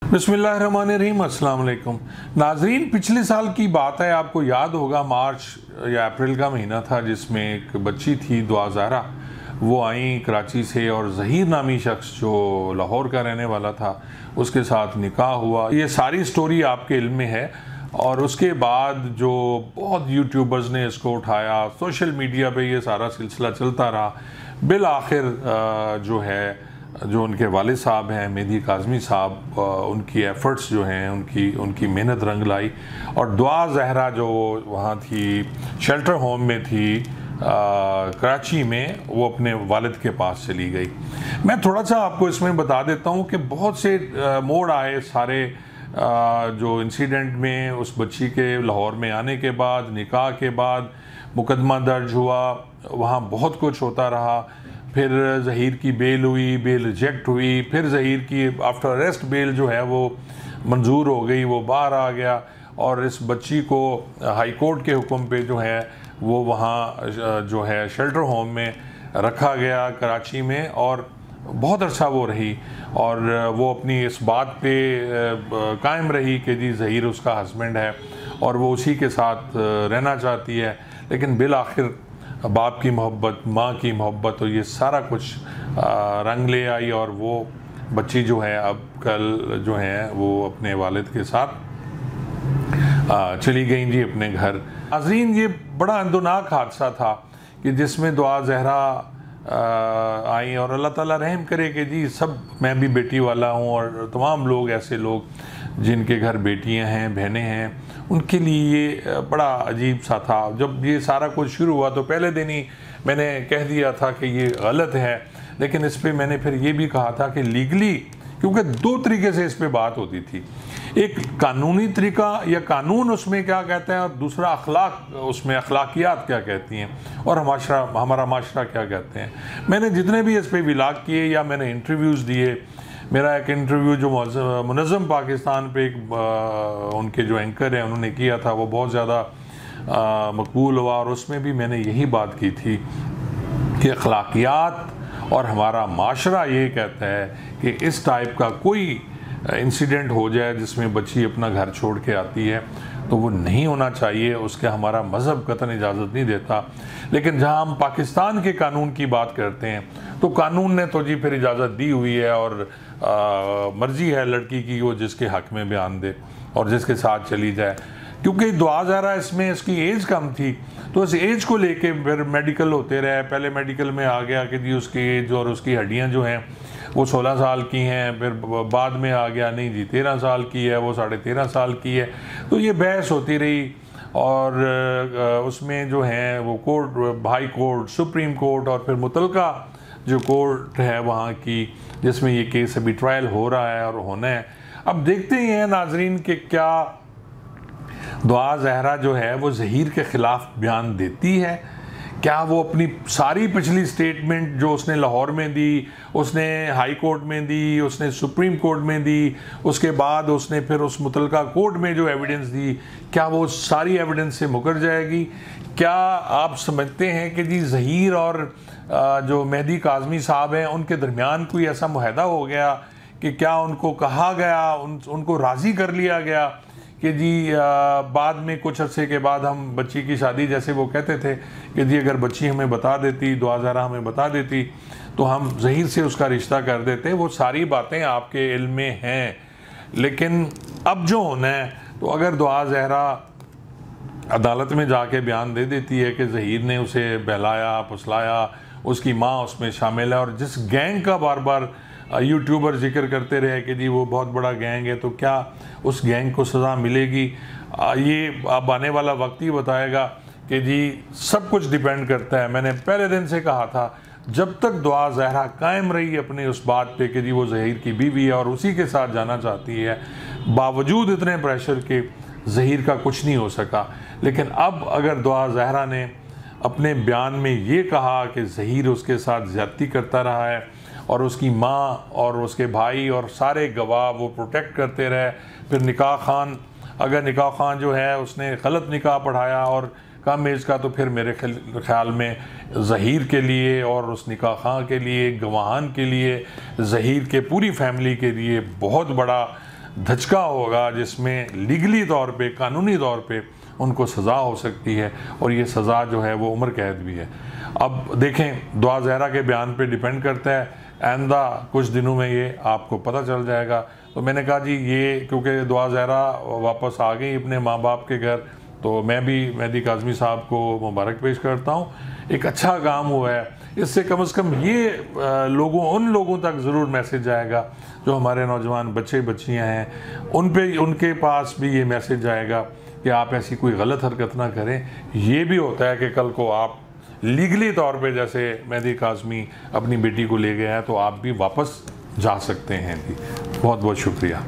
बिस्मिल्लाहिर्रहमानिर्रहीम, अस्सलाम वालेकुम नाजरीन। पिछले साल की बात है, आपको याद होगा मार्च या अप्रैल का महीना था जिसमें एक बच्ची थी दुआ ज़हरा। वो आई कराची से और ज़हीर नामी शख्स जो लाहौर का रहने वाला था उसके साथ निकाह हुआ। ये सारी स्टोरी आपके इल्म में है। और उसके बाद जो बहुत यूट्यूबर्स ने इसको उठाया, सोशल मीडिया पे ये सारा सिलसिला चलता रहा। बिल आखिर जो उनके वालिद साहब हैं मेहदी काज़मी साहब, उनकी एफ़र्ट्स जो हैं उनकी मेहनत रंग लाई और दुआ ज़हरा जो वहाँ थी शेल्टर होम में थी कराची में, वो अपने वालिद के पास चली गई। मैं थोड़ा सा आपको इसमें बता देता हूँ कि बहुत से मोड़ आए सारे जो इंसिडेंट में। उस बच्ची के लाहौर में आने के बाद, निकाह के बाद मुकदमा दर्ज हुआ, वहाँ बहुत कुछ होता रहा। फिर ज़हीर की बेल हुई, बेल रिजेक्ट हुई, फिर ज़हीर की आफ्टर अरेस्ट बेल जो है वो मंजूर हो गई, वो बाहर आ गया और इस बच्ची को हाई कोर्ट के हुक्म पे जो है वो वहाँ जो है शेल्टर होम में रखा गया कराची में। और बहुत अच्छा वो रही और वो अपनी इस बात पे कायम रही कि जी ज़हीर उसका हस्बैंड है और वो उसी के साथ रहना चाहती है। लेकिन बिल आखिर बाप की मोहब्बत, माँ की मोहब्बत और ये सारा कुछ रंग ले आई और वो बच्ची जो है अब कल जो है वो अपने वालिद के साथ चली गई जी अपने घर। नाज़रीन, ये बड़ा अंदोनाक हादसा था कि जिसमें दुआ ज़हरा आई और अल्लाह ताला रहम करे कि जी सब, मैं भी बेटी वाला हूँ और तमाम लोग ऐसे लोग जिनके घर बेटियाँ हैं, बहनें हैं, उनके लिए ये बड़ा अजीब सा था। जब ये सारा कुछ शुरू हुआ तो पहले दिन ही मैंने कह दिया था कि ये गलत है, लेकिन इस पे मैंने फिर ये भी कहा था कि लीगली, क्योंकि दो तरीके से इस पे बात होती थी, एक कानूनी तरीका या कानून उसमें क्या कहते हैं और दूसरा अखलाक, उसमें अखलाकियात क्या कहती हैं और हमारा माशरा क्या कहते हैं। मैंने जितने भी इस पे विलाग किए या मैंने इंटरव्यूज़ दिए, मेरा एक इंटरव्यू जो मुनज़्ज़म पाकिस्तान पे एक उनके जो एंकर हैं उन्होंने किया था, वो बहुत ज़्यादा मकबूल हुआ और उसमें भी मैंने यही बात की थी कि अखलाकियात और हमारा माशरा ये कहता है कि इस टाइप का कोई इंसिडेंट हो जाए जिसमें बच्ची अपना घर छोड़ के आती है तो वो नहीं होना चाहिए, उसके हमारा मज़हब कतई इजाज़त नहीं देता। लेकिन जहां हम पाकिस्तान के कानून की बात करते हैं तो कानून ने तो जी फिर इजाज़त दी हुई है और मर्ज़ी है लड़की की वो जिसके हक़ में बयान दे और जिसके साथ चली जाए। क्योंकि दुआ ज़हरा इसमें इसकी एज कम थी तो इस एज को लेके फिर मेडिकल होते रहे। पहले मेडिकल में आ गया कि जी उसकी एज और उसकी हड्डियाँ जो हैं वो 16 साल की हैं, फिर बाद में आ गया नहीं जी 13 साल की है, वो 13.5 साल की है। तो ये बहस होती रही और उसमें जो है वो court, high court, supreme court और फिर मुतलका जो कोर्ट है वहाँ की, जिसमें ये केस अभी ट्रायल हो रहा है और होना है। अब देखते ही हैं नाजरीन कि क्या दुआ ज़हरा जो है वो ज़हीर के ख़िलाफ़ बयान देती है, क्या वो अपनी सारी पिछली स्टेटमेंट जो उसने लाहौर में दी, उसने हाई कोर्ट में दी, उसने सुप्रीम कोर्ट में दी, उसके बाद उसने फिर उस मुतलका कोर्ट में जो एविडेंस दी, क्या वो सारी एविडेंस से मुकर जाएगी? क्या आप समझते हैं कि जी ज़हीर और जो मेहदी काज़मी साहब हैं उनके दरमियान कोई ऐसा मुआहदा हो गया कि क्या उनको कहा गया, उनको राज़ी कर लिया गया कि जी बाद में कुछ अरसे के बाद हम बच्ची की शादी, जैसे वो कहते थे कि जी अगर बच्ची हमें बता देती, दुआ ज़हरा हमें बता देती तो हम ज़हीर से उसका रिश्ता कर देते। वो सारी बातें आपके इल्म में हैं। लेकिन अब जो होना है तो अगर दुआ ज़हरा अदालत में जाके बयान दे देती है कि ज़हीर ने उसे बहलाया फुसलाया, उसकी माँ उसमें शामिल है और जिस गैंग का बार बार यूट्यूबर जिक्र करते रहे कि जी वो बहुत बड़ा गैंग है, तो क्या उस गैंग को सज़ा मिलेगी? ये अब आने वाला वक्त ही बताएगा कि जी सब कुछ डिपेंड करता है। मैंने पहले दिन से कहा था, जब तक दुआ ज़हरा कायम रही अपनी उस बात पे कि जी वो ज़हीर की बीवी है और उसी के साथ जाना चाहती है, बावजूद इतने प्रेशर के ज़हीर का कुछ नहीं हो सका। लेकिन अब अगर दुआ ज़हरा ने अपने बयान में ये कहा कि ज़हीर उसके साथ ज़्यादती करता रहा है और उसकी माँ और उसके भाई और सारे गवाह वो प्रोटेक्ट करते रहे, फिर निकाह खान, अगर निकाह खान जो है उसने गलत निकाह पढ़ाया और कम एज का, तो फिर मेरे ख्याल में ज़हीर के लिए और उस निकाह खां के लिए, गवाहान के लिए, ज़हीर के पूरी फैमिली के लिए बहुत बड़ा धचका होगा जिसमें लीगली तौर पे, कानूनी तौर पे उनको सज़ा हो सकती है, और ये सज़ा जो है वो उम्र कैद भी है। अब देखें, दुआ ज़हरा के बयान पे डिपेंड करता है, आइंदा कुछ दिनों में ये आपको पता चल जाएगा। तो मैंने कहा जी ये, क्योंकि दुआ ज़हरा वापस आ गई अपने माँ बाप के घर, तो मैं भी मेहदी काज़मी साहब को मुबारक पेश करता हूँ। एक अच्छा काम हुआ है, इससे कम से कम ये उन लोगों तक ज़रूर मैसेज जाएगा जो हमारे नौजवान बच्चे बच्चियाँ हैं, उनके पास भी ये मैसेज जाएगा कि आप ऐसी कोई गलत हरकत ना करें। ये भी होता है कि कल को आप लीगली तौर पे, जैसे मेहदी काज़मी अपनी बेटी को ले गए हैं, तो आप भी वापस जा सकते हैं। जी बहुत बहुत शुक्रिया।